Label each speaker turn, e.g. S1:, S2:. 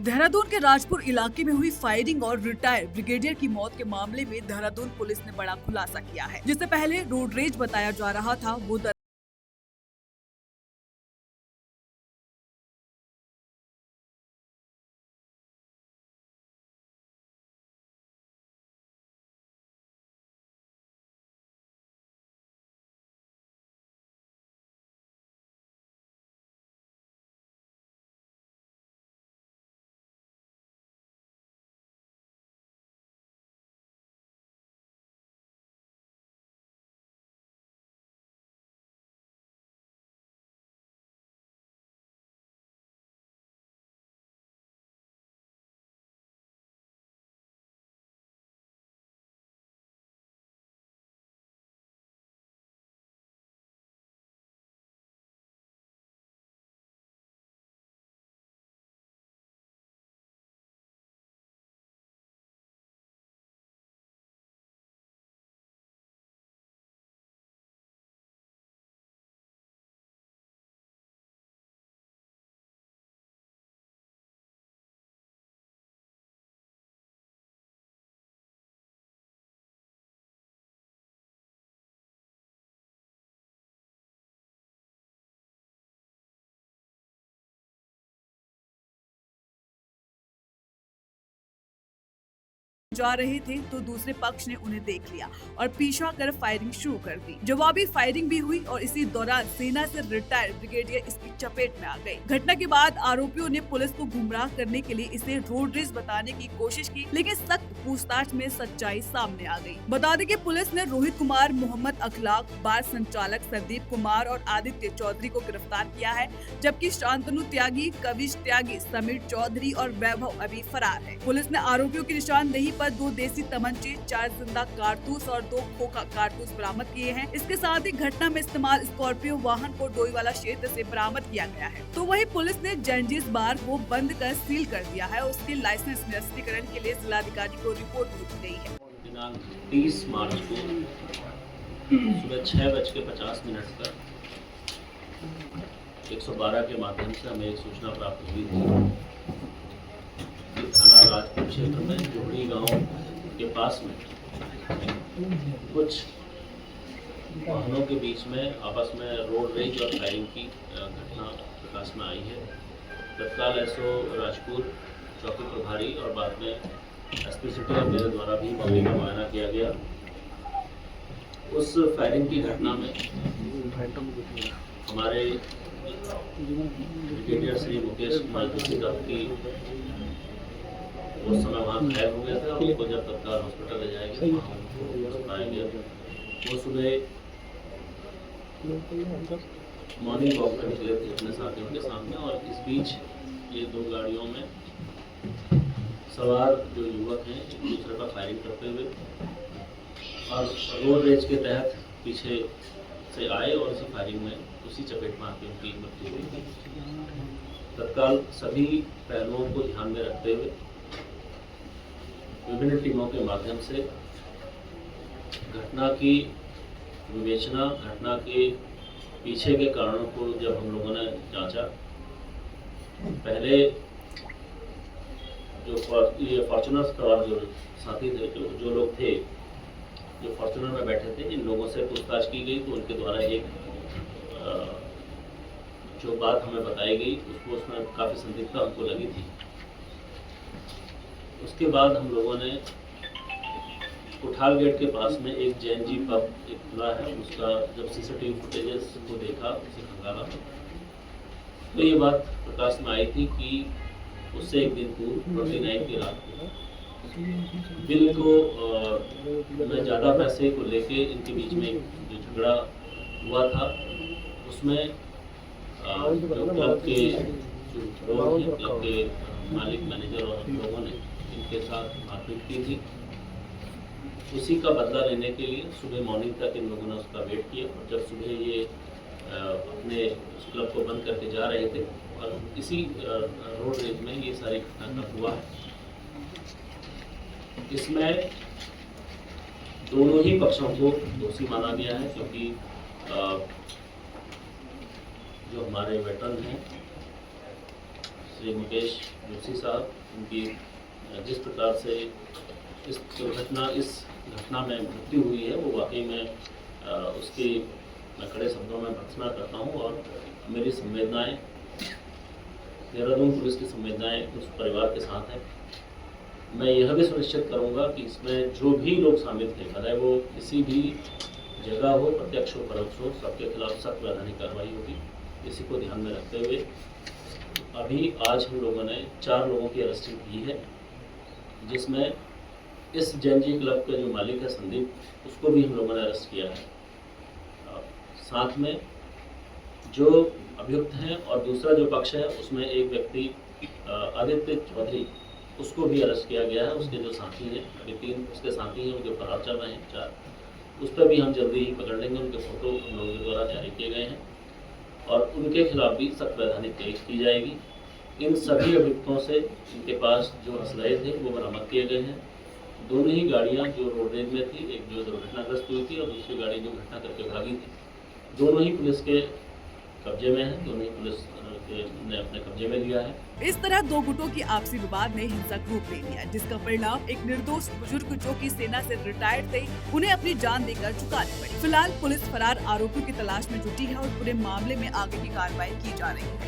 S1: देहरादून के राजपुर इलाके में हुई फायरिंग और रिटायर्ड ब्रिगेडियर की मौत के मामले में देहरादून पुलिस ने बड़ा खुलासा किया है। जिससे पहले रोड रेज बताया जा रहा था, वो जा रहे थे तो दूसरे पक्ष ने उन्हें देख लिया और पीछा कर फायरिंग शुरू कर दी। जवाबी फायरिंग भी हुई और इसी दौरान सेना से रिटायर्ड ब्रिगेडियर इसकी चपेट में आ गए। घटना के बाद आरोपियों ने पुलिस को गुमराह करने के लिए इसे रोड रेज बताने की कोशिश की, लेकिन सख्त पूछताछ में सच्चाई सामने आ गई। बता दें कि पुलिस ने रोहित कुमार, मोहम्मद अखलाक, बार संचालक संदीप कुमार और आदित्य चौधरी को गिरफ्तार किया है, जबकि शांतनु त्यागी, कविश त्यागी, समीर चौधरी और वैभव अभी फरार है। पुलिस ने आरोपियों की निशानदेही पर 2 देसी तमंचे, 4 जिंदा कारतूस और 2 खोखा कारतूस बरामद किए हैं। इसके साथ ही घटना में इस्तेमाल स्कॉर्पियो वाहन को डोईवाला क्षेत्र से बरामद किया गया है। तो वहीं पुलिस ने जंजीस बार को बंद कर सील कर दिया है। उसके लाइसेंस निरस्तीकरण के लिए जिलाधिकारी को रिपोर्ट भेजी गई है।
S2: दिनांक 30 मार्च को सुबह 6:50 पर 112 के माध्यम से हमें एक सूचना प्राप्त हुई थी कि थाना राजपुर क्षेत्र में जोड़ी गांव के पास में कुछ वाहनों के बीच में आपस में रोड रेज और फायरिंग की घटना प्रकाश में आई है। तत्काल एसओ राजपुर चौकी प्रभारी और बाद में एसपी सिटी और मेरे द्वारा भी मौके का मुआयना किया गया। उस फायरिंग की घटना में हमारे ब्रिगेडियर श्री मुकेश कुमार की उस समय वहाँ घायल हो गया था। उनको जब तत्काल हॉस्पिटल ले जाया गया, वो सुबह मॉर्निंग वॉक पर निकले थे अपने साथियों के सामने, और इस बीच ये 2 गाड़ियों में सवार जो युवक हैं एक दूसरे पर फायरिंग करते हुए और रोड रेज के तहत पीछे से आए और उसी फायरिंग में उसी चपेट में आके उनकी मृत्यु हुई। तत्काल सभी पहलुओं को ध्यान में रखते हुए विभिन्न टीमों के माध्यम से घटना की विवेचना, घटना के पीछे के कारणों को जब हम लोगों ने जांचा, पहले जो ये फॉर्च्यूनर सवार जो साथी थे, जो लोग थे जो फॉर्च्यूनर में बैठे थे, इन लोगों से पूछताछ की गई तो उनके द्वारा एक जो बात हमें बताई गई उसमें काफ़ी संदिग्धता हमको लगी थी। उसके बाद हम लोगों ने कोठाल गेट के पास में एक जैनजी पब एक खुला है, उसका जब सीसीटीवी फुटेजेस को देखा, उसे खंगाला तो ये बात प्रकाश में आई थी कि उससे एक दिन पूर्व 29 की रात को बिल को में ज़्यादा पैसे को लेके इनके बीच में जो झगड़ा हुआ था, उसमें जो क्लब के जो लोग हैं, क्लब के मालिक, मैनेजर और लोगों ने इनके साथ मारपीट की थी। उसी का बदला लेने के लिए सुबह मॉर्निंग तक इन लोगों ने उसका वेट किया, और जब सुबह ये अपने उस क्लब को बंद करके जा रहे थे और इसी रोड रेज में ये सारी घटनाक्रम हुआ है। इसमें दोनों ही पक्षों को दोषी माना गया है, क्योंकि जो हमारे वेटरन हैं श्री मुकेश जोशी साहब, उनकी जिस प्रकार से इस घटना में मृत्यु हुई है वो वाकई में उसकी मैं कड़े शब्दों में भर्त्सना करता हूँ और मेरी संवेदनाएं, देहरादून पुलिस की संवेदनाएं उस परिवार के साथ है। मैं यह भी सुनिश्चित करूंगा कि इसमें जो भी लोग शामिल थे, चाहे वो किसी भी जगह हो, प्रत्यक्ष हो परोक्ष हो, सबके खिलाफ सख्त वैधानिक कार्रवाई होगी। इसी को ध्यान में रखते हुए अभी आज हम लोगों ने 4 लोगों की अरेस्टिंग की है, जिसमें इस जैन जी क्लब का जो मालिक है संदीप, उसको भी हम लोगों ने अरेस्ट किया है। साथ में जो अभियुक्त हैं और दूसरा जो पक्ष है उसमें एक व्यक्ति आदित्य चौधरी, उसको भी अरेस्ट किया गया है। उसके जो साथी हैं, अभी 3 उसके साथी हैं, उनके फरार चल रहे हैं 4, उस पर भी हम जल्दी ही पकड़ लेंगे। उनके फोटो हम लोगों के द्वारा जारी किए गए हैं और उनके खिलाफ भी सख्त वैधानिक कार्रवाई की जाएगी। इन सभी अभियुक्तों से इनके पास जो असलहे थे वो बरामद किए गए हैं। दोनों ही गाड़ियां जो रोडरेज में थी, एक जो दुर्घटनाग्रस्त हुई थी और दूसरी गाड़ी जो घटना करके भागी थी, दोनों ही पुलिस के कब्जे में है, दोनों ही पुलिस ने अपने कब्जे में लिया है।
S1: इस तरह 2 गुटों की आपसी विवाद ने हिंसक रूप ले लिया, जिसका परिणाम एक निर्दोष बुजुर्ग जो कि सेना से रिटायर्ड थे, उन्हें अपनी जान देकर चुकानी पड़ी। फिलहाल पुलिस फरार आरोपियों की तलाश में जुटी है और पूरे मामले में आगे की कार्रवाई की जा रही है।